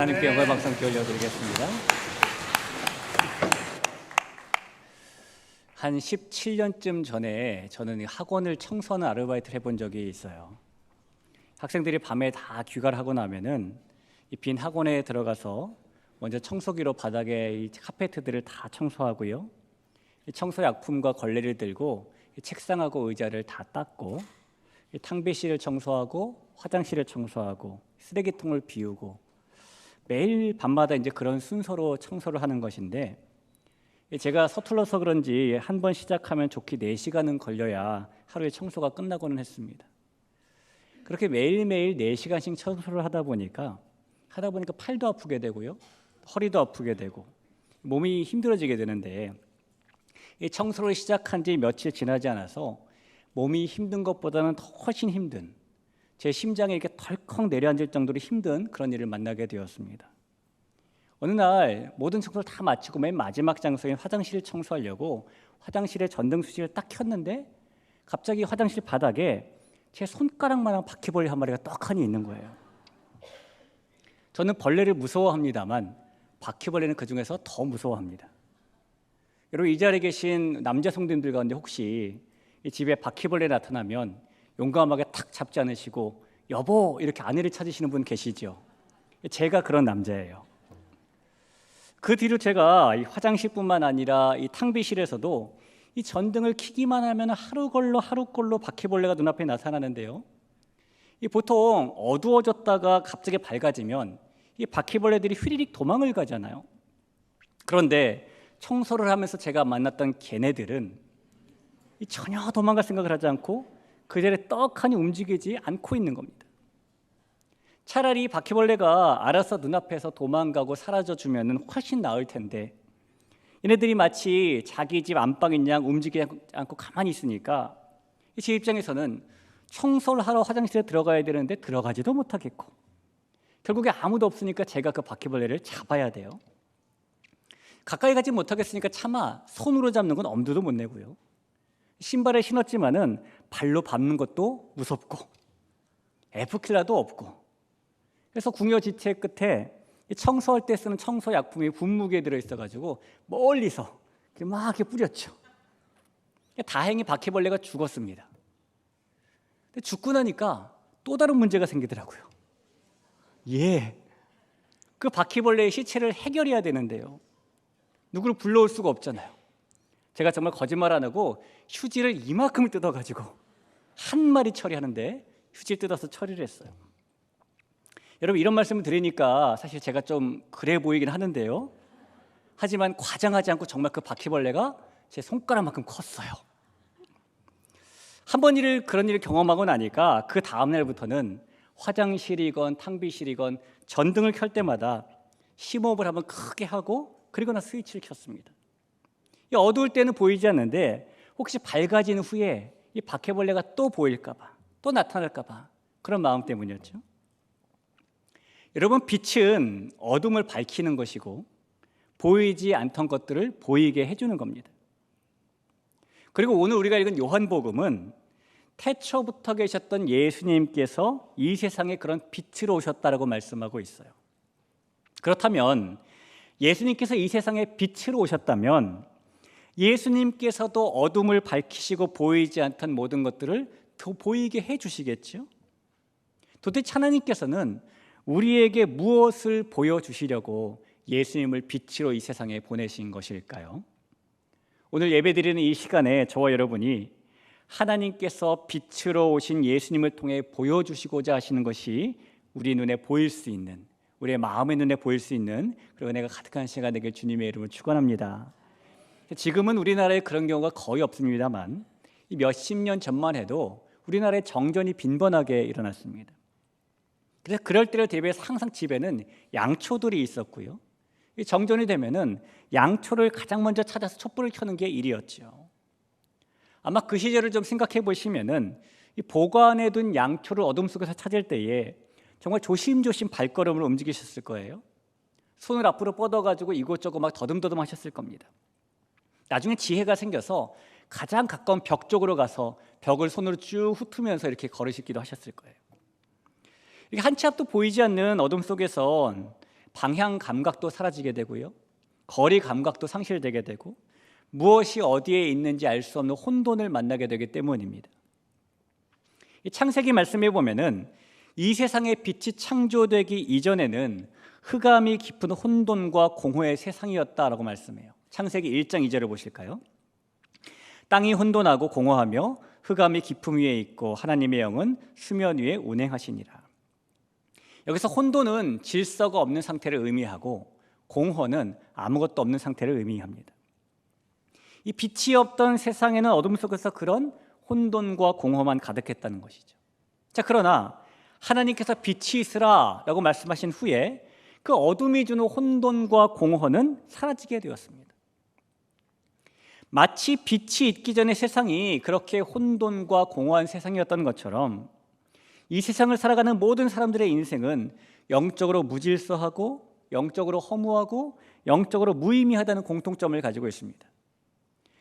하나님께 영광 방송 올려드리겠습니다. 한 17년쯤 전에 저는 학원을 청소하는 아르바이트를 해본 적이 있어요. 학생들이 밤에 다 귀가를 하고 나면은 이 빈 학원에 들어가서 먼저 청소기로 바닥에 이 카페트들을 다 청소하고요. 이 청소 약품과 걸레를 들고 이 책상하고 의자를 다 닦고 이 탕비실을 청소하고 화장실을 청소하고 쓰레기통을 비우고 매일 밤마다 이제 그런 순서로 청소를 하는 것인데, 제가 서툴러서 그런지 한 번 시작하면 좋게 4시간은 걸려야 하루에 청소가 끝나고는 했습니다. 그렇게 매일매일 4시간씩 청소를 하다 보니까 팔도 아프게 되고요, 허리도 아프게 되고 몸이 힘들어지게 되는데, 이 청소를 시작한 지 며칠 지나지 않아서 몸이 힘든 것보다는 훨씬 힘든, 제 심장이 이렇게 덜컥 내려앉을 정도로 힘든 그런 일을 만나게 되었습니다. 어느 날 모든 청소를 다 마치고 맨 마지막 장소인 화장실을 청소하려고 화장실에 전등 스위치를 딱 켰는데, 갑자기 화장실 바닥에 제 손가락만한 바퀴벌레 한 마리가 떡하니 있는 거예요. 저는 벌레를 무서워합니다만 바퀴벌레는 그중에서 더 무서워합니다. 여러분, 이 자리에 계신 남자 성도님들 가운데 혹시 이 집에 바퀴벌레 나타나면 용감하게 탁 잡지 않으시고 여보 이렇게 아내를 찾으시는 분 계시죠? 제가 그런 남자예요. 그 뒤로 제가 이 화장실뿐만 아니라 이 탕비실에서도 이 전등을 켜기만 하면 하루 걸로 바퀴벌레가 눈앞에 나타나는데요, 이 보통 어두워졌다가 갑자기 밝아지면 이 바퀴벌레들이 휘리릭 도망을 가잖아요. 그런데 청소를 하면서 제가 만났던 걔네들은 전혀 도망갈 생각을 하지 않고 그 자리에 떡하니 움직이지 않고 있는 겁니다. 차라리 바퀴벌레가 알아서 눈앞에서 도망가고 사라져주면 훨씬 나을 텐데, 얘네들이 마치 자기 집 안방인 양 움직이지 않고 가만히 있으니까 제 입장에서는 청소를 하러 화장실에 들어가야 되는데 들어가지도 못하겠고, 결국에 아무도 없으니까 제가 그 바퀴벌레를 잡아야 돼요. 가까이 가지 못하겠으니까 차마 손으로 잡는 건 엄두도 못 내고요, 신발에 신었지만은 발로 밟는 것도 무섭고 F킬라도 없고, 그래서 궁여지체 끝에 청소할 때 쓰는 청소 약품이 분무기에 들어있어가지고 멀리서 막 이렇게 뿌렸죠. 다행히 바퀴벌레가 죽었습니다. 근데 죽고 나니까 또 다른 문제가 생기더라고요. 그 바퀴벌레의 시체를 해결해야 되는데요, 누구를 불러올 수가 없잖아요. 제가 정말 거짓말 안 하고 휴지를 이만큼을 뜯어가지고 한 마리 처리하는데 휴지를 뜯어서 처리를 했어요. 여러분, 이런 말씀을 드리니까 사실 제가 좀 그래 보이긴 하는데요, 하지만 과장하지 않고 정말 그 바퀴벌레가 제 손가락만큼 컸어요. 한 번 그런 일을 경험하고 나니까 그 다음 날부터는 화장실이건 탕비실이건 전등을 켤 때마다 심호흡을 한번 크게 하고 그리고 나 스위치를 켰습니다. 어두울 때는 보이지 않는데 혹시 밝아진 후에 이 바퀴벌레가 또 보일까 봐, 또 나타날까 봐, 그런 마음 때문이었죠. 여러분, 빛은 어둠을 밝히는 것이고 보이지 않던 것들을 보이게 해주는 겁니다. 그리고 오늘 우리가 읽은 요한복음은 태초부터 계셨던 예수님께서 이 세상에 그런 빛으로 오셨다라고 말씀하고 있어요. 그렇다면 예수님께서 이 세상에 빛으로 오셨다면 예수님께서도 어둠을 밝히시고 보이지 않던 모든 것들을 더 보이게 해주시겠죠? 도대체 하나님께서는 우리에게 무엇을 보여주시려고 예수님을 빛으로 이 세상에 보내신 것일까요? 오늘 예배드리는 이 시간에 저와 여러분이 하나님께서 빛으로 오신 예수님을 통해 보여주시고자 하시는 것이 우리 눈에 보일 수 있는, 우리의 마음의 눈에 보일 수 있는 그런 은혜가 가득한 시간 되길 주님의 이름으로 축원합니다. 지금은 우리나라에 그런 경우가 거의 없습니다만 몇십 년 전만 해도 우리나라에 정전이 빈번하게 일어났습니다. 그래서 그럴 때를 대비해서 항상 집에는 양초들이 있었고요, 정전이 되면은 양초를 가장 먼저 찾아서 촛불을 켜는 게 일이었죠. 아마 그 시절을 좀 생각해 보시면은 이 보관해 둔 양초를 어둠 속에서 찾을 때에 정말 조심조심 발걸음을 움직이셨을 거예요. 손을 앞으로 뻗어가지고 이곳저곳 막 더듬더듬 하셨을 겁니다. 나중에 지혜가 생겨서 가장 가까운 벽 쪽으로 가서 벽을 손으로 쭉 훑으면서 이렇게 걸으시기도 하셨을 거예요. 이렇게 한 치 앞도 보이지 않는 어둠 속에서 방향 감각도 사라지게 되고요. 거리 감각도 상실되게 되고 무엇이 어디에 있는지 알 수 없는 혼돈을 만나게 되기 때문입니다. 이 창세기 말씀에 보면은 이 세상의 빛이 창조되기 이전에는 흑암이 깊은 혼돈과 공허의 세상이었다라고 말씀해요. 창세기 1장 2절을 보실까요? 땅이 혼돈하고 공허하며 흑암이 깊음 위에 있고 하나님의 영은 수면 위에 운행하시니라. 여기서 혼돈은 질서가 없는 상태를 의미하고 공허는 아무것도 없는 상태를 의미합니다. 이 빛이 없던 세상에는 어둠 속에서 그런 혼돈과 공허만 가득했다는 것이죠. 자, 그러나 하나님께서 빛이 있으라 라고 말씀하신 후에 그 어둠이 주는 혼돈과 공허는 사라지게 되었습니다. 마치 빛이 있기 전에 세상이 그렇게 혼돈과 공허한 세상이었던 것처럼 이 세상을 살아가는 모든 사람들의 인생은 영적으로 무질서하고 영적으로 허무하고 영적으로 무의미하다는 공통점을 가지고 있습니다.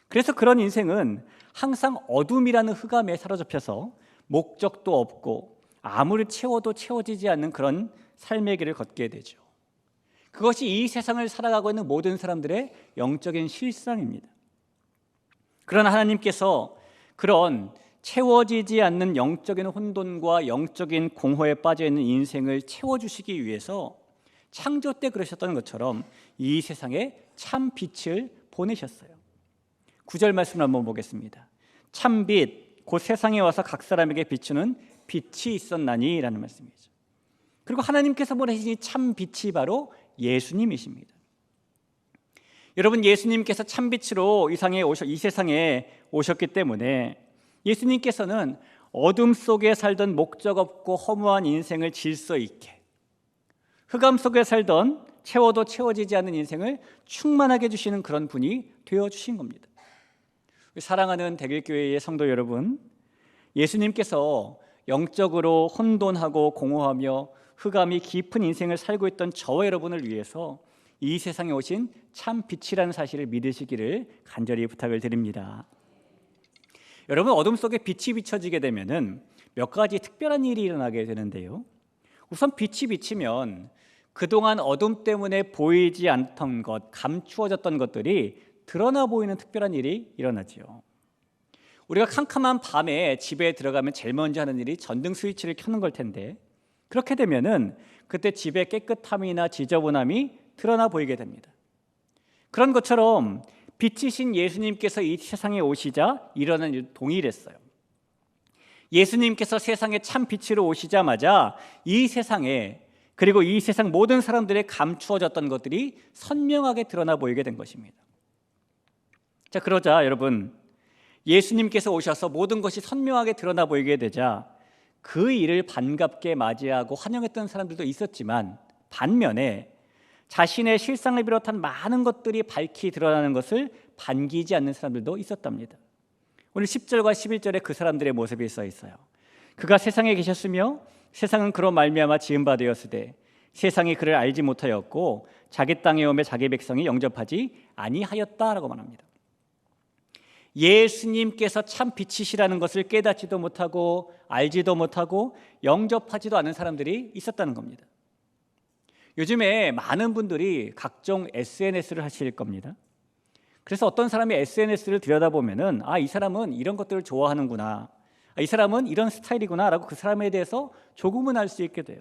그래서 그런 인생은 항상 어둠이라는 흑암에 사로잡혀서 목적도 없고 아무리 채워도 채워지지 않는 그런 삶의 길을 걷게 되죠. 그것이 이 세상을 살아가고 있는 모든 사람들의 영적인 실상입니다. 그러나 하나님께서 그런 채워지지 않는 영적인 혼돈과 영적인 공허에 빠져있는 인생을 채워주시기 위해서 창조 때 그러셨던 것처럼 이 세상에 참 빛을 보내셨어요. 9절 말씀을 한번 보겠습니다. 참빛 곧 세상에 와서 각 사람에게 비추는 빛이 있었나니 라는 말씀이죠. 그리고 하나님께서 보내신 이 참빛이 바로 예수님이십니다. 여러분, 예수님께서 참빛으로 이 세상에 오셨기 때문에 예수님께서는 어둠 속에 살던 목적 없고 허무한 인생을 질서 있게, 흑암 속에 살던 채워도 채워지지 않는 인생을 충만하게 해주시는 그런 분이 되어주신 겁니다. 사랑하는 대길교회의 성도 여러분, 예수님께서 영적으로 혼돈하고 공허하며 흑암이 깊은 인생을 살고 있던 저와 여러분을 위해서 이 세상에 오신 참 빛이라는 사실을 믿으시기를 간절히 부탁을 드립니다. 여러분, 어둠 속에 빛이 비춰지게 되면은 몇 가지 특별한 일이 일어나게 되는데요. 우선 빛이 비치면 그동안 어둠 때문에 보이지 않던 것, 감추어졌던 것들이 드러나 보이는 특별한 일이 일어나죠. 우리가 캄캄한 밤에 집에 들어가면 제일 먼저 하는 일이 전등 스위치를 켜는 걸 텐데, 그렇게 되면은 그때 집의 깨끗함이나 지저분함이 드러나 보이게 됩니다. 그런 것처럼 빛이신 예수님께서 이 세상에 오시자 일어난 일 동일했어요. 예수님께서 세상에 참 빛으로 오시자마자 이 세상에, 그리고 이 세상 모든 사람들의 감추어졌던 것들이 선명하게 드러나 보이게 된 것입니다. 자, 그러자 여러분, 예수님께서 오셔서 모든 것이 선명하게 드러나 보이게 되자 그 일을 반갑게 맞이하고 환영했던 사람들도 있었지만, 반면에 자신의 실상을 비롯한 많은 것들이 밝히 드러나는 것을 반기지 않는 사람들도 있었답니다. 오늘 10절과 11절에 그 사람들의 모습이 써 있어요. 그가 세상에 계셨으며 세상은 그로 말미암아 지은 바 되었으되 세상이 그를 알지 못하였고 자기 땅에 오매 자기 백성이 영접하지 아니하였다라고 말합니다. 예수님께서 참 빛이시라는 것을 깨닫지도 못하고 알지도 못하고 영접하지도 않은 사람들이 있었다는 겁니다. 요즘에 많은 분들이 각종 SNS를 하실 겁니다. 그래서 어떤 사람이 SNS를 들여다보면은 이 사람은 이런 것들을 좋아하는구나, 이 사람은 이런 스타일이구나 라고 그 사람에 대해서 조금은 알 수 있게 돼요.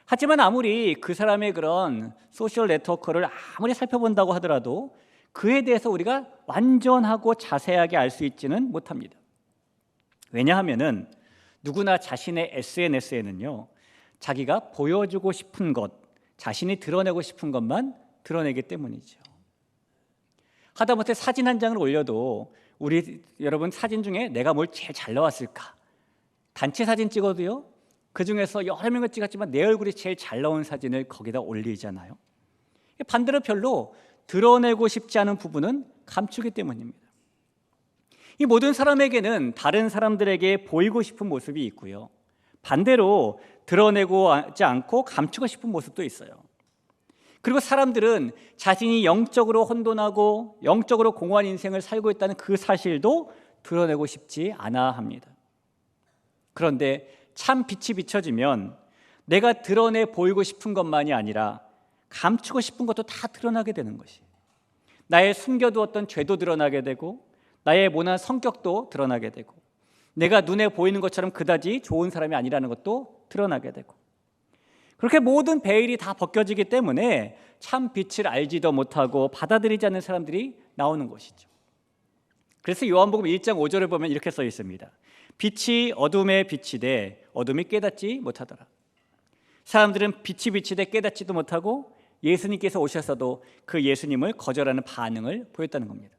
하지만 아무리 그 사람의 그런 소셜 네트워크를 아무리 살펴본다고 하더라도 그에 대해서 우리가 완전하고 자세하게 알 수 있지는 못합니다. 왜냐하면은 누구나 자신의 SNS에는요, 자기가 보여주고 싶은 것, 자신이 드러내고 싶은 것만 드러내기 때문이죠. 하다못해 사진 한 장을 올려도 여러분 사진 중에 내가 뭘 제일 잘 나왔을까? 단체 사진 찍어도요, 그 중에서 여러 명을 찍었지만 내 얼굴이 제일 잘 나온 사진을 거기다 올리잖아요. 반대로 별로 드러내고 싶지 않은 부분은 감추기 때문입니다. 이 모든 사람에게는 다른 사람들에게 보이고 싶은 모습이 있고요, 반대로 드러내고 하지 않고 감추고 싶은 모습도 있어요. 그리고 사람들은 자신이 영적으로 혼돈하고 영적으로 공허한 인생을 살고 있다는 그 사실도 드러내고 싶지 않아 합니다. 그런데 참 빛이 비춰지면 내가 드러내 보이고 싶은 것만이 아니라 감추고 싶은 것도 다 드러나게 되는 것이, 나의 숨겨두었던 죄도 드러나게 되고 나의 모난 성격도 드러나게 되고 내가 눈에 보이는 것처럼 그다지 좋은 사람이 아니라는 것도 드러나게 되고, 그렇게 모든 베일이 다 벗겨지기 때문에 참 빛을 알지도 못하고 받아들이지 않는 사람들이 나오는 것이죠. 그래서 요한복음 1장 5절을 보면 이렇게 써 있습니다. 빛이 어둠에 비치되 어둠이 깨닫지 못하더라. 사람들은 빛이 비치되 깨닫지도 못하고 예수님께서 오셔서도 그 예수님을 거절하는 반응을 보였다는 겁니다.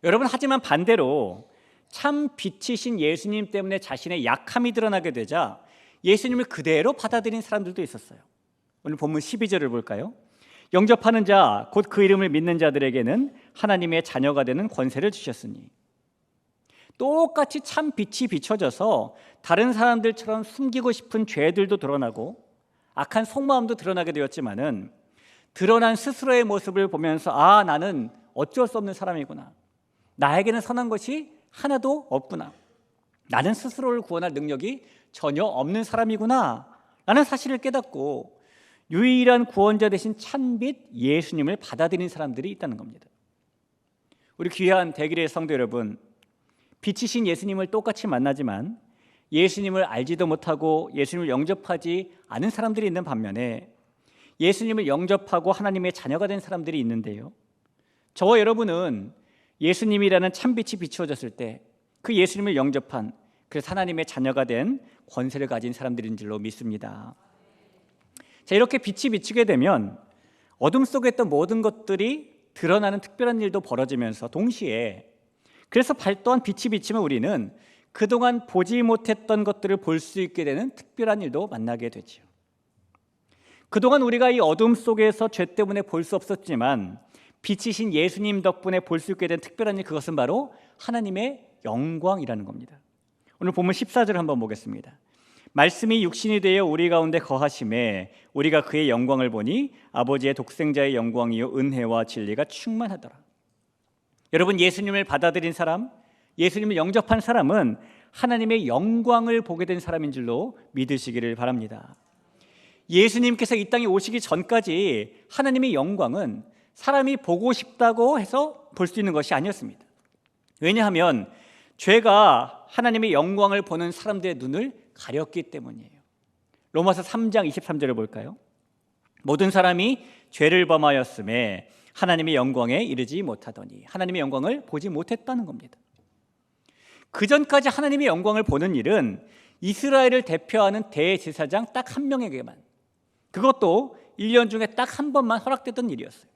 여러분, 하지만 반대로 참 빛이신 예수님 때문에 자신의 약함이 드러나게 되자 예수님을 그대로 받아들인 사람들도 있었어요. 오늘 본문 12절을 볼까요? 영접하는 자 곧 그 이름을 믿는 자들에게는 하나님의 자녀가 되는 권세를 주셨으니. 똑같이 참 빛이 비춰져서 다른 사람들처럼 숨기고 싶은 죄들도 드러나고 악한 속마음도 드러나게 되었지만은, 드러난 스스로의 모습을 보면서 아, 나는 어쩔 수 없는 사람이구나, 나에게는 선한 것이 하나도 없구나, 나는 스스로를 구원할 능력이 전혀 없는 사람이구나 라는 사실을 깨닫고 유일한 구원자 되신 참빛 예수님을 받아들인 사람들이 있다는 겁니다. 우리 귀한 대길의 성도 여러분, 빛이신 예수님을 똑같이 만나지만 예수님을 알지도 못하고 예수님을 영접하지 않은 사람들이 있는 반면에 예수님을 영접하고 하나님의 자녀가 된 사람들이 있는데요, 저와 여러분은 예수님이라는 참빛이 비추어졌을 때 그 예수님을 영접한, 그래서 하나님의 자녀가 된 권세를 가진 사람들인 줄로 믿습니다. 자, 이렇게 빛이 비추게 되면 어둠 속에 있던 모든 것들이 드러나는 특별한 일도 벌어지면서 동시에, 그래서 또한 빛이 비치면 우리는 그동안 보지 못했던 것들을 볼 수 있게 되는 특별한 일도 만나게 되죠. 그동안 우리가 이 어둠 속에서 죄 때문에 볼 수 없었지만 빛이신 예수님 덕분에 볼 수 있게 된 특별한 일, 그것은 바로 하나님의 영광이라는 겁니다. 오늘 본문 14절 한번 보겠습니다. 말씀이 육신이 되어 우리 가운데 거하심에 우리가 그의 영광을 보니 아버지의 독생자의 영광이요 은혜와 진리가 충만하더라. 여러분, 예수님을 받아들인 사람, 예수님을 영접한 사람은 하나님의 영광을 보게 된 사람인 줄로 믿으시기를 바랍니다. 예수님께서 이 땅에 오시기 전까지 하나님의 영광은 사람이 보고 싶다고 해서 볼 수 있는 것이 아니었습니다. 왜냐하면 죄가 하나님의 영광을 보는 사람들의 눈을 가렸기 때문이에요. 로마서 3장 23절을 볼까요? 모든 사람이 죄를 범하였음에 하나님의 영광에 이르지 못하더니, 하나님의 영광을 보지 못했다는 겁니다. 그 전까지 하나님의 영광을 보는 일은 이스라엘을 대표하는 대제사장 딱 한 명에게만, 그것도 1년 중에 딱 한 번만 허락됐던 일이었어요.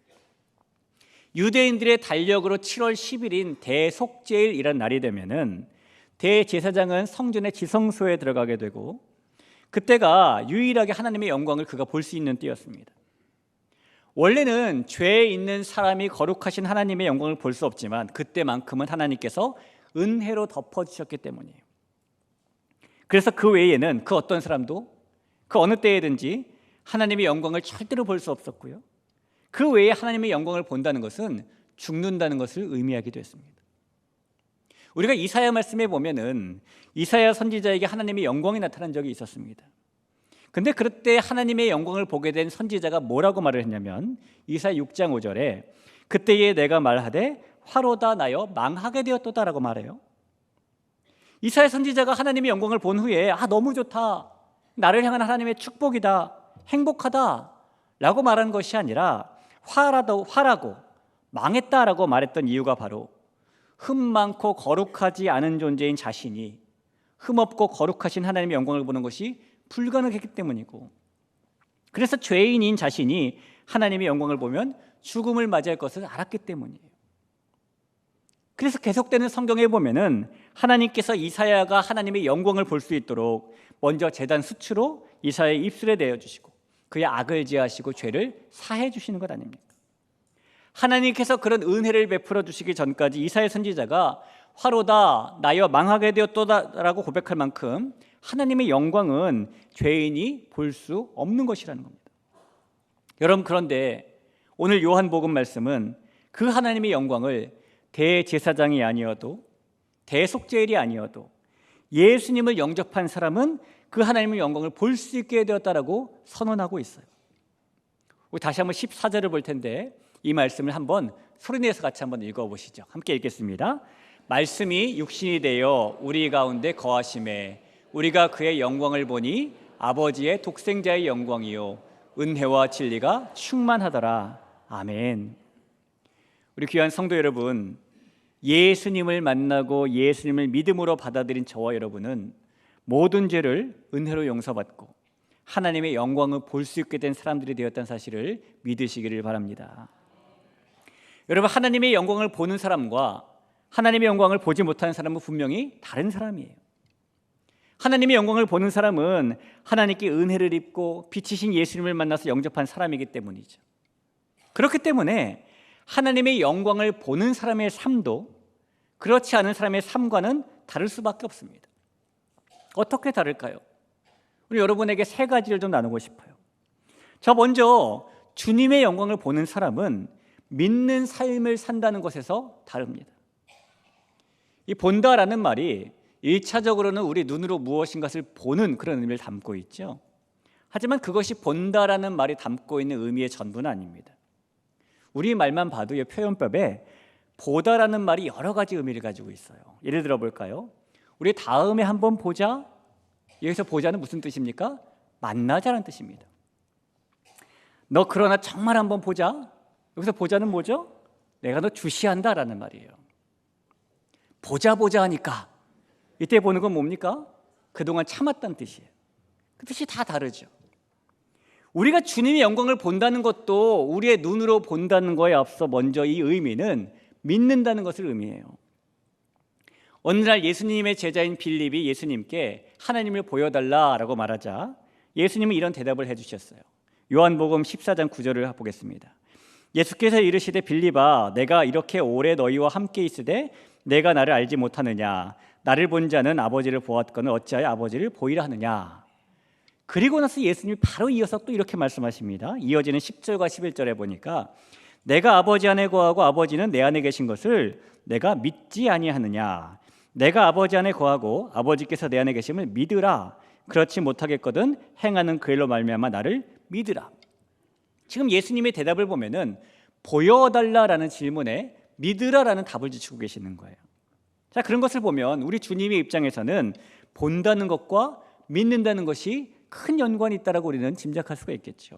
유대인들의 달력으로 7월 10일인 대속죄일이라는 날이 되면은 대제사장은 성전의 지성소에 들어가게 되고, 그때가 유일하게 하나님의 영광을 그가 볼 수 있는 때였습니다. 원래는 죄에 있는 사람이 거룩하신 하나님의 영광을 볼 수 없지만 그때만큼은 하나님께서 은혜로 덮어주셨기 때문이에요. 그래서 그 외에는 그 어떤 사람도 그 어느 때에든지 하나님의 영광을 절대로 볼 수 없었고요, 그 외에 하나님의 영광을 본다는 것은 죽는다는 것을 의미하기도 했습니다. 우리가 이사야 말씀에 보면은 이사야 선지자에게 하나님의 영광이 나타난 적이 있었습니다. 근데 그때 하나님의 영광을 보게 된 선지자가 뭐라고 말을 했냐면, 이사야 6장 5절에 그때에 내가 말하되 화로다 나여 망하게 되었도다라고 말해요. 이사야 선지자가 하나님의 영광을 본 후에 너무 좋다, 나를 향한 하나님의 축복이다, 행복하다 라고 말한 것이 아니라 화라고 망했다라고 말했던 이유가 바로 흠 많고 거룩하지 않은 존재인 자신이 흠없고 거룩하신 하나님의 영광을 보는 것이 불가능했기 때문이고, 그래서 죄인인 자신이 하나님의 영광을 보면 죽음을 맞이할 것을 알았기 때문이에요. 그래서 계속되는 성경에 보면은 하나님께서 이사야가 하나님의 영광을 볼 수 있도록 먼저 제단 수치로 이사야의 입술에 대어주시고 그의 악을 제하시고 죄를 사해 주시는 것 아닙니까? 하나님께서 그런 은혜를 베풀어 주시기 전까지 이사야 선지자가 화로다 나여 망하게 되었도다라고 고백할 만큼 하나님의 영광은 죄인이 볼 수 없는 것이라는 겁니다. 여러분, 그런데 오늘 요한복음 말씀은 그 하나님의 영광을 대제사장이 아니어도 대속죄일이 아니어도 예수님을 영접한 사람은 그 하나님의 영광을 볼 수 있게 되었다라고 선언하고 있어요. 우리 다시 한번 14절을 볼 텐데 이 말씀을 한번 소리내서 같이 한번 읽어보시죠. 함께 읽겠습니다. 말씀이 육신이 되어 우리 가운데 거하심에 우리가 그의 영광을 보니 아버지의 독생자의 영광이요 은혜와 진리가 충만하더라. 아멘. 우리 귀한 성도 여러분, 예수님을 만나고 예수님을 믿음으로 받아들인 저와 여러분은 모든 죄를 은혜로 용서받고 하나님의 영광을 볼 수 있게 된 사람들이 되었다는 사실을 믿으시기를 바랍니다. 여러분, 하나님의 영광을 보는 사람과 하나님의 영광을 보지 못하는 사람은 분명히 다른 사람이에요. 하나님의 영광을 보는 사람은 하나님께 은혜를 입고 빛이신 예수님을 만나서 영접한 사람이기 때문이죠. 그렇기 때문에 하나님의 영광을 보는 사람의 삶도 그렇지 않은 사람의 삶과는 다를 수밖에 없습니다. 어떻게 다를까요? 우리 여러분에게 세 가지를 좀 나누고 싶어요. 자, 먼저 주님의 영광을 보는 사람은 믿는 삶을 산다는 것에서 다릅니다. 이 본다라는 말이 1차적으로는 우리 눈으로 무엇인가를 보는 그런 의미를 담고 있죠. 하지만 그것이 본다라는 말이 담고 있는 의미의 전부는 아닙니다. 우리 말만 봐도 이 표현법에 보다라는 말이 여러 가지 의미를 가지고 있어요. 예를 들어 볼까요? 우리 다음에 한번 보자. 여기서 보자는 무슨 뜻입니까? 만나자라는 뜻입니다. 너 그러나 정말 한번 보자. 여기서 보자는 뭐죠? 내가 너 주시한다라는 말이에요. 보자 하니까 이때 보는 건 뭡니까? 그동안 참았다는 뜻이에요. 그 뜻이 다 다르죠. 우리가 주님의 영광을 본다는 것도 우리의 눈으로 본다는 거에 앞서 먼저 이 의미는 믿는다는 것을 의미해요. 어느 날 예수님의 제자인 빌립이 예수님께 하나님을 보여달라라고 말하자 예수님은 이런 대답을 해주셨어요. 요한복음 14장 9절을 보겠습니다. 예수께서 이르시되 빌립아 내가 이렇게 오래 너희와 함께 있으되 내가 나를 알지 못하느냐 나를 본 자는 아버지를 보았거늘 어찌하여 아버지를 보이라 하느냐. 그리고 나서 예수님이 바로 이어서 또 이렇게 말씀하십니다. 이어지는 10절과 11절에 보니까 내가 아버지 안에 거하고 아버지는 내 안에 계신 것을 내가 믿지 아니하느냐. 내가 아버지 안에 거하고 아버지께서 내 안에 계심을 믿으라. 그렇지 못하겠거든 행하는 그 일로 말미암아 나를 믿으라. 지금 예수님의 대답을 보면은 보여달라라는 질문에 믿으라라는 답을 주시고 계시는 거예요. 자, 그런 것을 보면 우리 주님의 입장에서는 본다는 것과 믿는다는 것이 큰 연관이 있다라고 우리는 짐작할 수가 있겠죠.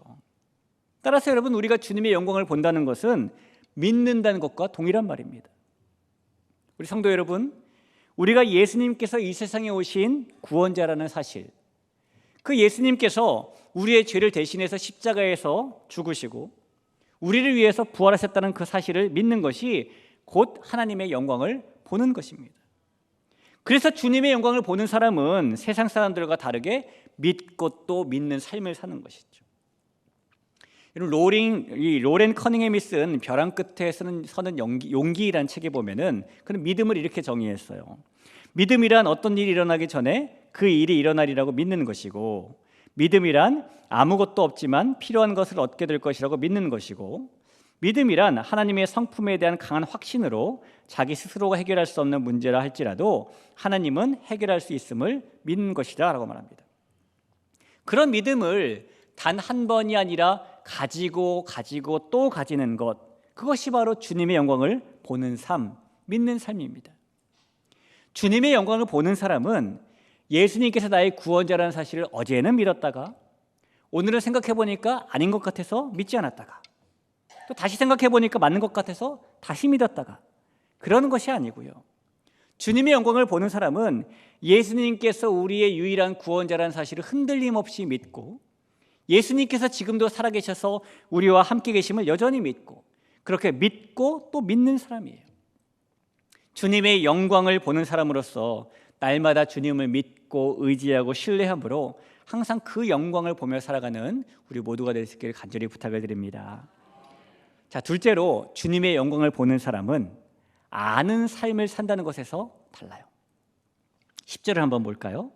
따라서 여러분, 우리가 주님의 영광을 본다는 것은 믿는다는 것과 동일한 말입니다. 우리 성도 여러분, 우리가 예수님께서 이 세상에 오신 구원자라는 사실, 그 예수님께서 우리의 죄를 대신해서 십자가에서 죽으시고 우리를 위해서 부활하셨다는 그 사실을 믿는 것이 곧 하나님의 영광을 보는 것입니다. 그래서 주님의 영광을 보는 사람은 세상 사람들과 다르게 믿고 또 믿는 삶을 사는 것이죠. 로렌 커닝햄이 쓴 벼랑 끝에 서는 용기라는 책에 보면은 그는 믿음을 이렇게 정의했어요. 믿음이란 어떤 일이 일어나기 전에 그 일이 일어나리라고 믿는 것이고, 믿음이란 아무것도 없지만 필요한 것을 얻게 될 것이라고 믿는 것이고, 믿음이란 하나님의 성품에 대한 강한 확신으로 자기 스스로가 해결할 수 없는 문제라 할지라도 하나님은 해결할 수 있음을 믿는 것이다 라고 말합니다. 그런 믿음을 단 한 번이 아니라 가지고 또 가지는 것, 그것이 바로 주님의 영광을 보는 삶, 믿는 삶입니다. 주님의 영광을 보는 사람은 예수님께서 나의 구원자라는 사실을 어제는 믿었다가 오늘은 생각해보니까 아닌 것 같아서 믿지 않았다가 또 다시 생각해보니까 맞는 것 같아서 다시 믿었다가 그러는 것이 아니고요. 주님의 영광을 보는 사람은 예수님께서 우리의 유일한 구원자라는 사실을 흔들림 없이 믿고 예수님께서 지금도 살아계셔서 우리와 함께 계심을 여전히 믿고 그렇게 믿고 또 믿는 사람이에요. 주님의 영광을 보는 사람으로서 날마다 주님을 믿고 의지하고 신뢰함으로 항상 그 영광을 보며 살아가는 우리 모두가 될 수 있기를 간절히 부탁을 드립니다. 자, 둘째로 주님의 영광을 보는 사람은 아는 삶을 산다는 것에서 달라요. 10절을 한번 볼까요?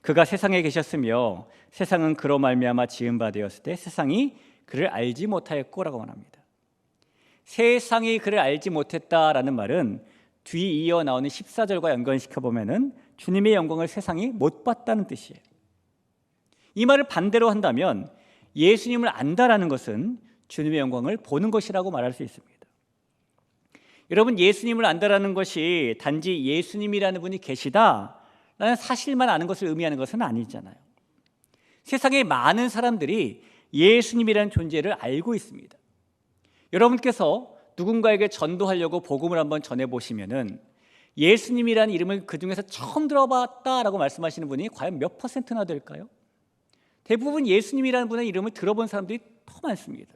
그가 세상에 계셨으며 세상은 그로 말미암아 지은 바 되었을 때 세상이 그를 알지 못하였고라고 말합니다. 세상이 그를 알지 못했다라는 말은 뒤 이어 나오는 14절과 연관시켜 보면은 주님의 영광을 세상이 못 봤다는 뜻이에요. 이 말을 반대로 한다면 예수님을 안다라는 것은 주님의 영광을 보는 것이라고 말할 수 있습니다. 여러분, 예수님을 안다라는 것이 단지 예수님이라는 분이 계시다라는 사실만 아는 것을 의미하는 것은 아니잖아요. 세상에 많은 사람들이 예수님이라는 존재를 알고 있습니다. 여러분께서 누군가에게 전도하려고 복음을 한번 전해보시면은 예수님이라는 이름을 그 중에서 처음 들어봤다라고 말씀하시는 분이 과연 몇 퍼센트나 될까요? 대부분 예수님이라는 분의 이름을 들어본 사람들이 더 많습니다.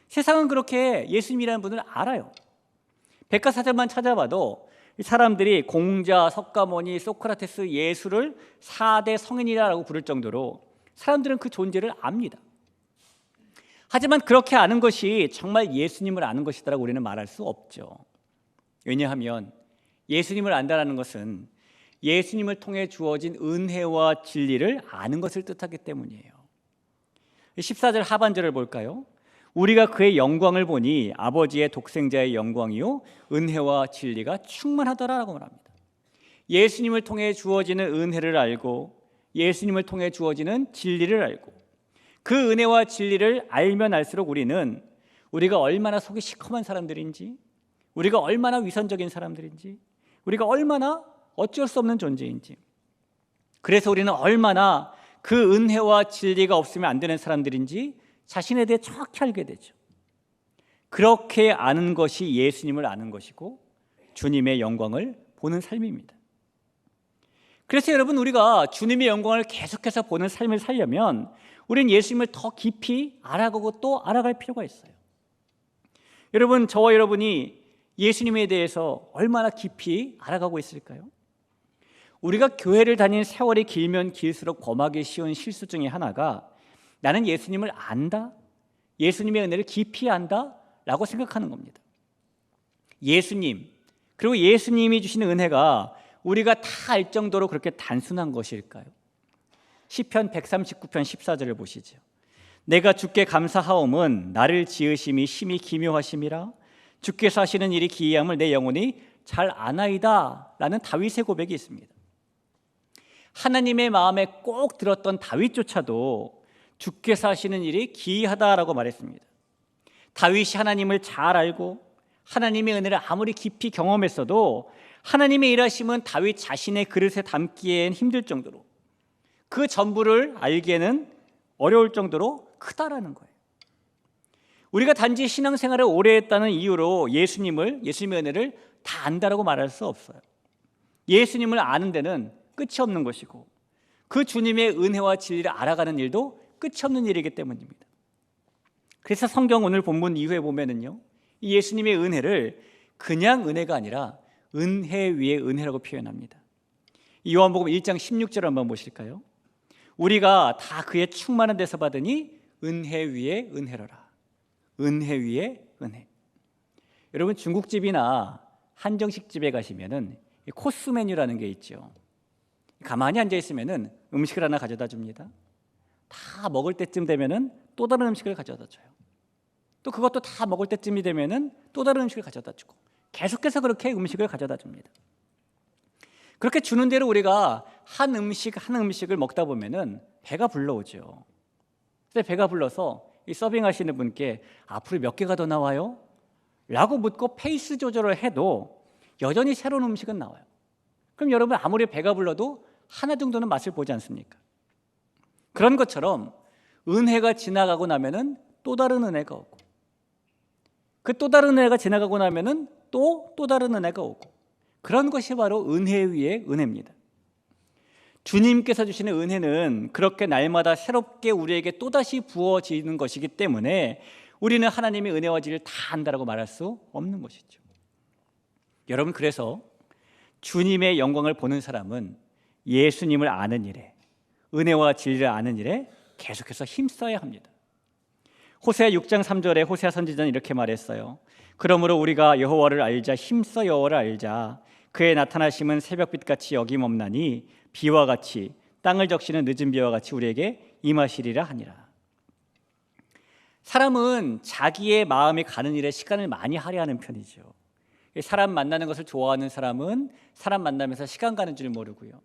세상은 그렇게 예수님이라는 분을 알아요. 백과사전만 찾아봐도 사람들이 공자, 석가모니, 소크라테스, 예수를 4대 성인이라고 부를 정도로 사람들은 그 존재를 압니다. 하지만 그렇게 아는 것이 정말 예수님을 아는 것이다라고 우리는 말할 수 없죠. 왜냐하면 예수님을 안다라는 것은 예수님을 통해 주어진 은혜와 진리를 아는 것을 뜻하기 때문이에요. 14절 하반절을 볼까요? 우리가 그의 영광을 보니 아버지의 독생자의 영광이요 은혜와 진리가 충만하더라라고 말합니다. 예수님을 통해 주어지는 은혜를 알고 예수님을 통해 주어지는 진리를 알고 그 은혜와 진리를 알면 알수록 우리가 얼마나 속이 시커먼 사람들인지, 우리가 얼마나 위선적인 사람들인지, 우리가 얼마나 어쩔 수 없는 존재인지, 그래서 우리는 얼마나 그 은혜와 진리가 없으면 안 되는 사람들인지 자신에 대해 정확히 알게 되죠. 그렇게 아는 것이 예수님을 아는 것이고 주님의 영광을 보는 삶입니다. 그래서 여러분, 우리가 주님의 영광을 계속해서 보는 삶을 살려면 우리는 예수님을 더 깊이 알아가고 또 알아갈 필요가 있어요. 여러분, 저와 여러분이 예수님에 대해서 얼마나 깊이 알아가고 있을까요? 우리가 교회를 다닌 세월이 길면 길수록 범하기 쉬운 실수 중에 하나가 나는 예수님을 안다, 예수님의 은혜를 깊이 안다 라고 생각하는 겁니다. 예수님, 그리고 예수님이 주시는 은혜가 우리가 다 알 정도로 그렇게 단순한 것일까요? 시편 139편 14절을 보시죠. 내가 주께 감사하옴은 나를 지으심이 심히 기묘하심이라 주께서 하시는 일이 기이함을 내 영혼이 잘 아나이다 라는 다윗의 고백이 있습니다. 하나님의 마음에 꼭 들었던 다윗조차도 주께서 하시는 일이 기이하다라고 말했습니다. 다윗이 하나님을 잘 알고 하나님의 은혜를 아무리 깊이 경험했어도 하나님의 일하심은 다윗 자신의 그릇에 담기엔 힘들 정도로, 그 전부를 알기에는 어려울 정도로 크다라는 거예요. 우리가 단지 신앙생활을 오래 했다는 이유로 예수님의 은혜를 다 안다라고 말할 수 없어요. 예수님을 아는 데는 끝이 없는 것이고 그 주님의 은혜와 진리를 알아가는 일도 끝이 없는 일이기 때문입니다. 그래서 성경 오늘 본문 이후에 보면은요, 이 예수님의 은혜를 그냥 은혜가 아니라 은혜 위에 은혜라고 표현합니다. 요한복음 1장 16절을 한번 보실까요? 우리가 다 그의 충만한 데서 받으니 은혜 위에 은혜로라. 은혜 위에 은혜. 여러분, 중국집이나 한정식집에 가시면은 코스 메뉴라는 게 있죠. 가만히 앉아 있으면은 음식을 하나 가져다 줍니다. 다 먹을 때쯤 되면은 또 다른 음식을 가져다 줘요. 또 그것도 다 먹을 때쯤이 되면은 또 다른 음식을 가져다 주고 계속해서 그렇게 음식을 가져다 줍니다. 그렇게 주는 대로 우리가 한 음식을 먹다 보면은 배가 불러오죠. 그래서 배가 불러서 이 서빙하시는 분께 앞으로 몇 개가 더 나와요? 라고 묻고 페이스 조절을 해도 여전히 새로운 음식은 나와요. 그럼 여러분, 아무리 배가 불러도 하나 정도는 맛을 보지 않습니까? 그런 것처럼 은혜가 지나가고 나면은 또 다른 은혜가 오고, 그 또 다른 은혜가 지나가고 나면은 또 다른 은혜가 오고, 그런 것이 바로 은혜 위에 은혜입니다. 주님께서 주시는 은혜는 그렇게 날마다 새롭게 우리에게 또다시 부어지는 것이기 때문에 우리는 하나님의 은혜와 진리를 다 안다라고 말할 수 없는 것이죠. 여러분, 그래서 주님의 영광을 보는 사람은 예수님을 아는 일에, 은혜와 진리를 아는 일에 계속해서 힘써야 합니다. 호세아 6장 3절에 호세아 선지자는 이렇게 말했어요. 그러므로 우리가 여호와를 알자, 힘써 여호와를 알자. 그의 나타나심은 새벽빛같이 여김없나니 비와 같이 땅을 적시는 늦은 비와 같이 우리에게 임하시리라 하니라. 사람은 자기의 마음이 가는 일에 시간을 많이 할애하는 편이죠. 사람 만나는 것을 좋아하는 사람은 사람 만나면서 시간 가는 줄 모르고요,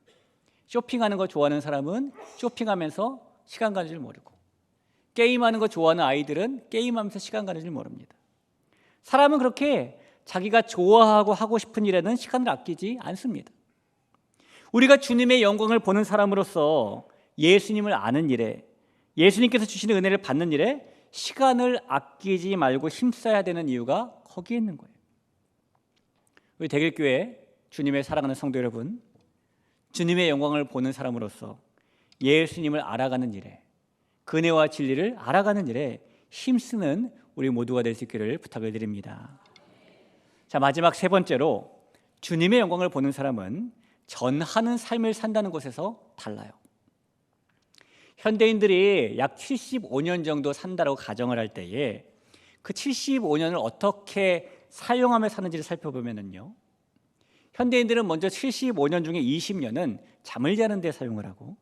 쇼핑하는 거 좋아하는 사람은 쇼핑하면서 시간 가는 줄 모르고, 게임하는 거 좋아하는 아이들은 게임하면서 시간 가는 줄 모릅니다. 사람은 그렇게 자기가 좋아하고 하고 싶은 일에는 시간을 아끼지 않습니다. 우리가 주님의 영광을 보는 사람으로서 예수님을 아는 일에, 예수님께서 주시는 은혜를 받는 일에 시간을 아끼지 말고 힘써야 되는 이유가 거기에 있는 거예요. 우리 대길교회 주님의 사랑하는 성도 여러분, 주님의 영광을 보는 사람으로서 예수님을 알아가는 일에, 은혜와 진리를 알아가는 일에 힘쓰는 우리 모두가 될 수 있기를 부탁을 드립니다. 자, 마지막 세 번째로 주님의 영광을 보는 사람은 전하는 삶을 산다는 것에서 달라요. 현대인들이 약 75년 정도 산다고 가정을 할 때에 그 75년을 어떻게 사용하며 사는지를 살펴보면요, 현대인들은 먼저 75년 중에 20년은 잠을 자는 데 사용을 하고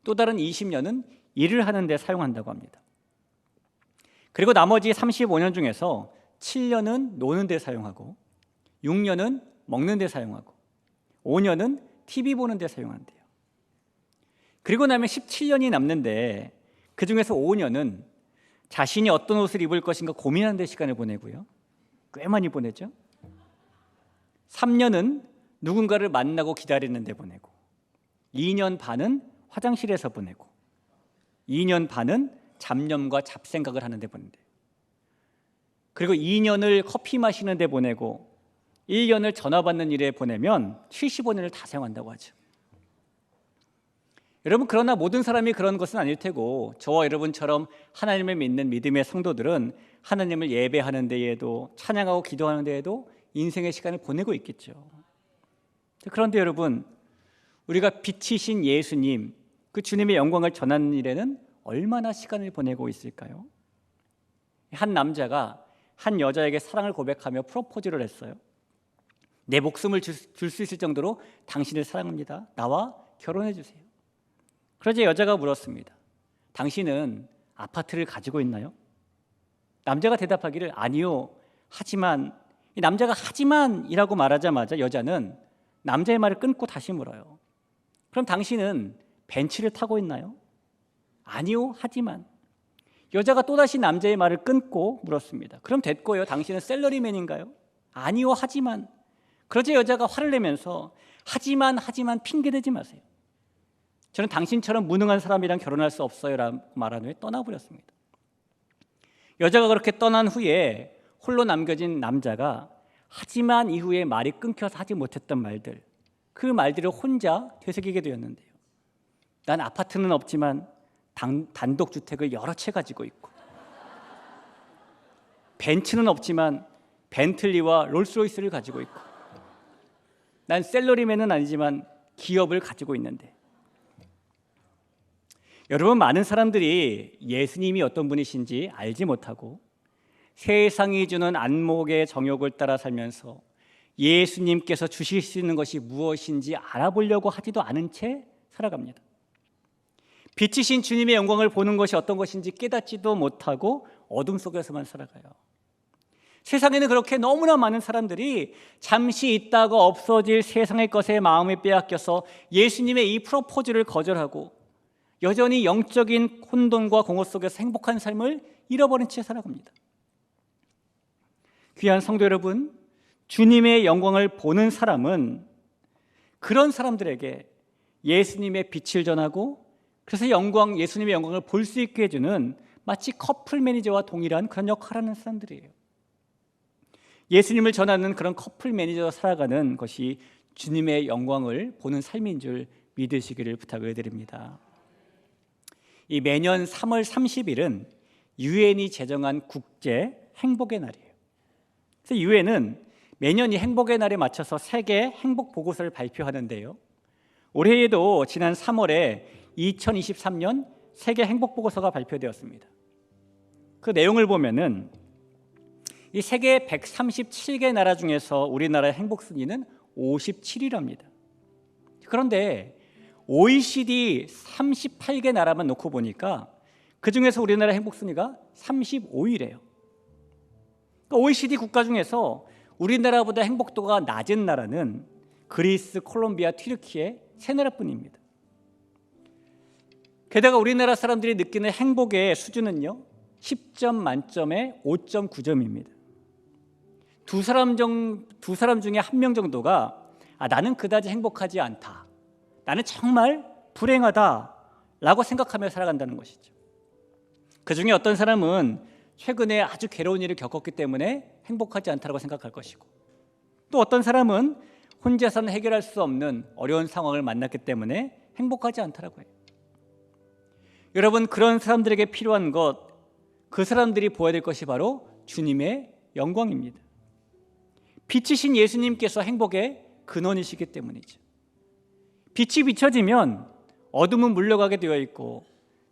또 다른 20년은 일을 하는 데 사용한다고 합니다. 그리고 나머지 35년 중에서 7년은 노는 데 사용하고 6년은 먹는 데 사용하고 5년은 TV 보는 데 사용한대요. 그리고 나면 17년이 남는데 그 중에서 5년은 자신이 어떤 옷을 입을 것인가 고민하는 데 시간을 보내고요, 꽤 많이 보내죠. 3년은 누군가를 만나고 기다리는 데 보내고 2년 반은 화장실에서 보내고 2년 반은 잡념과 잡생각을 하는 데 보낸대요. 그리고 2년을 커피 마시는 데 보내고 1년을 전화 받는 일에 보내면 75년을 다 사용한다고 하죠. 여러분, 그러나 모든 사람이 그런 것은 아닐 테고 저와 여러분처럼 하나님을 믿는 믿음의 성도들은 하나님을 예배하는 데에도 찬양하고 기도하는 데에도 인생의 시간을 보내고 있겠죠. 그런데 여러분, 우리가 빛이신 예수님, 그 주님의 영광을 전하는 일에는 얼마나 시간을 보내고 있을까요? 한 남자가 한 여자에게 사랑을 고백하며 프로포즈를 했어요. 내 목숨을 줄 수 있을 정도로 당신을 사랑합니다. 나와 결혼해 주세요. 그러자 여자가 물었습니다. 당신은 아파트를 가지고 있나요? 남자가 대답하기를 아니요, 하지만, 이 남자가 하지만이라고 말하자마자 여자는 남자의 말을 끊고 다시 물어요. 그럼 당신은 벤츠를 타고 있나요? 아니요, 하지만. 여자가 또다시 남자의 말을 끊고 물었습니다. 그럼 됐고요, 당신은 셀러리맨인가요? 아니요, 하지만. 그러자 여자가 화를 내면서 하지만 핑계대지 마세요. 저는 당신처럼 무능한 사람이랑 결혼할 수 없어요 라고 말한 후에 떠나버렸습니다. 여자가 그렇게 떠난 후에 홀로 남겨진 남자가 하지만 이후에 말이 끊겨서 하지 못했던 말들, 그 말들을 혼자 되새기게 되었는데요. 난 아파트는 없지만 단독주택을 여러 채 가지고 있고, 벤츠는 없지만 벤틀리와 롤스로이스를 가지고 있고, 난 셀러리맨은 아니지만 기업을 가지고 있는데. 여러분, 많은 사람들이 예수님이 어떤 분이신지 알지 못하고 세상이 주는 안목의 정욕을 따라 살면서 예수님께서 주실 수 있는 것이 무엇인지 알아보려고 하지도 않은 채 살아갑니다. 빛이신 주님의 영광을 보는 것이 어떤 것인지 깨닫지도 못하고 어둠 속에서만 살아가요. 세상에는 그렇게 너무나 많은 사람들이 잠시 있다가 없어질 세상의 것에 마음을 빼앗겨서 예수님의 이 프로포즈를 거절하고 여전히 영적인 혼돈과 공허 속에서 행복한 삶을 잃어버린 채 살아갑니다. 귀한 성도 여러분, 주님의 영광을 보는 사람은 그런 사람들에게 예수님의 빛을 전하고 그래서 예수님의 영광을 볼 수 있게 해주는 마치 커플 매니저와 동일한 그런 역할을 하는 사람들이에요. 예수님을 전하는 그런 커플 매니저로 살아가는 것이 주님의 영광을 보는 삶인 줄 믿으시기를 부탁을 드립니다. 이 매년 3월 30일은 유엔이 제정한 국제 행복의 날이에요. 그래서 유엔은 매년 이 행복의 날에 맞춰서 세계 행복 보고서를 발표하는데요. 올해에도 지난 3월에 2023년 세계 행복 보고서가 발표되었습니다. 그 내용을 보면은 이 세계 137개 나라 중에서 우리나라의 행복 순위는 57위랍니다. 그런데 OECD 38개 나라만 놓고 보니까 그 중에서 우리나라 행복 순위가 35위래요. 그러니까 OECD 국가 중에서 우리나라보다 행복도가 낮은 나라는 그리스, 콜롬비아, 튀르키예 세 나라뿐입니다. 게다가 우리나라 사람들이 느끼는 행복의 수준은요 10점 만점에 5.9점입니다. 두 사람 중에 한 명 정도가 나는 그다지 행복하지 않다, 나는 정말 불행하다 라고 생각하며 살아간다는 것이죠. 그 중에 어떤 사람은 최근에 아주 괴로운 일을 겪었기 때문에 행복하지 않다고 생각할 것이고, 또 어떤 사람은 혼자서는 해결할 수 없는 어려운 상황을 만났기 때문에 행복하지 않다고 해요. 여러분, 그런 사람들에게 필요한 것, 그 사람들이 보아야 될 것이 바로 주님의 영광입니다. 빛이신 예수님께서 행복의 근원이시기 때문이죠. 빛이 비춰지면 어둠은 물러가게 되어 있고,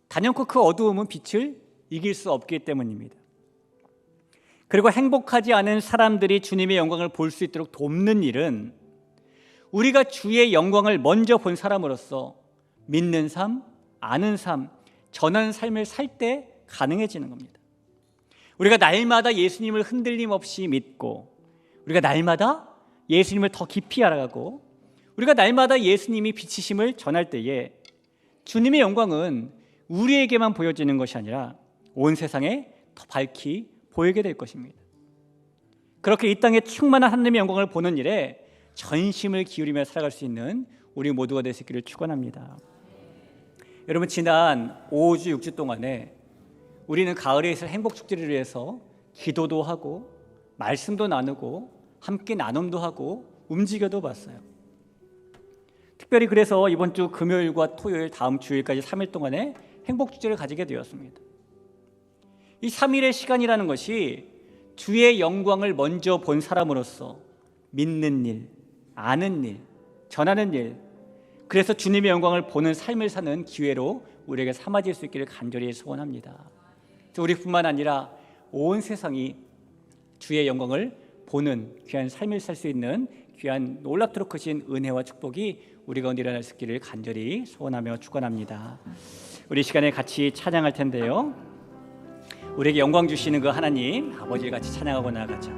단연코 그 어두움은 빛을 이길 수 없기 때문입니다. 그리고 행복하지 않은 사람들이 주님의 영광을 볼 수 있도록 돕는 일은 우리가 주의 영광을 먼저 본 사람으로서 믿는 삶, 아는 삶, 전하는 삶을 살 때 가능해지는 겁니다. 우리가 날마다 예수님을 흔들림 없이 믿고, 우리가 날마다 예수님을 더 깊이 알아가고, 우리가 날마다 예수님이 빛이심을 전할 때에 주님의 영광은 우리에게만 보여지는 것이 아니라 온 세상에 더 밝히 보이게 될 것입니다. 그렇게 이 땅에 충만한 하나님의 영광을 보는 일에 전심을 기울이며 살아갈 수 있는 우리 모두가 될 수 있기를 축원합니다. 여러분, 지난 5주 6주 동안에 우리는 가을에 있을 행복축제를 위해서 기도도 하고 말씀도 나누고 함께 나눔도 하고 움직여도 봤어요. 특별히 그래서 이번 주 금요일과 토요일, 다음 주일까지 3일 동안에 행복축제를 가지게 되었습니다. 이 3일의 시간이라는 것이 주의 영광을 먼저 본 사람으로서 믿는 일, 아는 일, 전하는 일, 그래서 주님의 영광을 보는 삶을 사는 기회로 우리에게 삼아질 수 있기를 간절히 소원합니다. 우리뿐만 아니라 온 세상이 주의 영광을 보는 귀한 삶을 살 수 있는 귀한 놀랍도록 크신 은혜와 축복이 우리 가운데 일어날 수 있기를 간절히 소원하며 축원합니다. 우리 시간에 같이 찬양할 텐데요, 우리에게 영광 주시는 그 하나님 아버지를 같이 찬양하고 나아가죠.